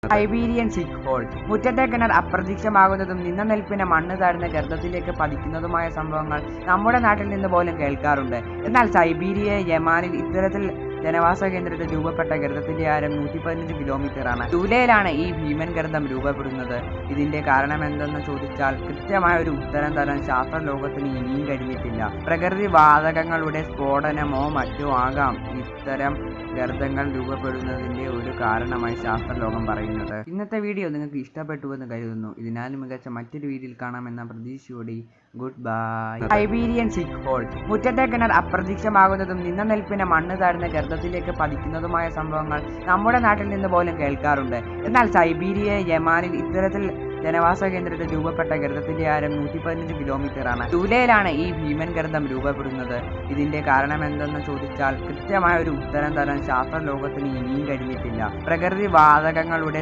Siberian sinkhole. മുറ്റത്തെ കിണർ അപ്രത്യക്ഷമാകുന്നതും നിന്ന നിൽപ്പിന് മണ്ണ് താഴ്ന്ന ഗർത്തത്തിലേക്ക് പതിക്കുന്നതുമായ സംഭവങ്ങൾ നമ്മുടെ നാട്ടിൽ നിന്ന് പോലും കേൾക്കാറുണ്ട്. എന്നാൽ സൈബീരിയ യമനിൽ ഇത്തരത്തിൽ ജനവാസ കേന്ദ്രത്തിൽ രൂപപ്പെട്ട ഗർത്തത്തിന്റെ ആരം 115 കിലോമീറ്ററാണ്. ജൂലൈയിലാണ് ഈ ഭീമൻ ഗർത്തം രൂപപ്പെടുന്നത്. ഇതിന്റെ കാരണമെന്തെന്ന് ചോദിച്ചാൽ കൃത്യമായ ഒരു ഉത്തരം തരാൻ ശാസ്ത്ര ലോകത്തിന് ഇനിയും കഴിഞ്ഞിട്ടില്ല. പ്രകൃതി വാതകങ്ങളുടെ സ്ഫോടനമോ മറ്റോ ആകാം ഇത്തരം ഗർത്തങ്ങൾ രൂപപ്പെടുന്നതിന്റെ ഒരു കാരണമായി ശാസ്ത്രലോകം പറയുന്നത്. ഇന്നത്തെ വീഡിയോ നിങ്ങൾക്ക് ഇഷ്ടപ്പെട്ടുവെന്ന് കരുതുന്നു. ഇതിനാലും മികച്ച മറ്റൊരു വീഡിയോയിൽ കാണാമെന്ന പ്രതീക്ഷയോടെ good bye. Siberian sinkhole. മുറ്റത്തെ കിണർ അപ്രത്യക്ഷമാകുന്നതും നിന്ന നിൽപ്പിന് മണ്ണ് താഴ്ന്ന ഗർത്തത്തിലേക്ക് പതിക്കുന്നതുമായ സംഭവങ്ങൾ നമ്മുടെ നാട്ടിൽ നിന്ന് പോലും കേൾക്കാറുണ്ട്. എന്നാൽ സൈബീരിയ യമനിൽ ഇത്തരത്തിൽ ജനവാസ കേന്ദ്രത്തിൽ രൂപപ്പെട്ട ഗർത്തത്തിന്റെ ആരം 115 കിലോമീറ്ററാണ്. ജൂലൈയിലാണ് ഈ ഭീമൻ ഗർത്തം രൂപപ്പെടുന്നത്. ഇതിന്റെ കാരണമെന്തെന്ന് ചോദിച്ചാൽ കൃത്യമായ ഒരു ഉത്തരം തരാൻ ശാസ്ത്ര ലോകത്തിന് ഇനിയും കഴിഞ്ഞിട്ടില്ല. പ്രകൃതി വാതകങ്ങളുടെ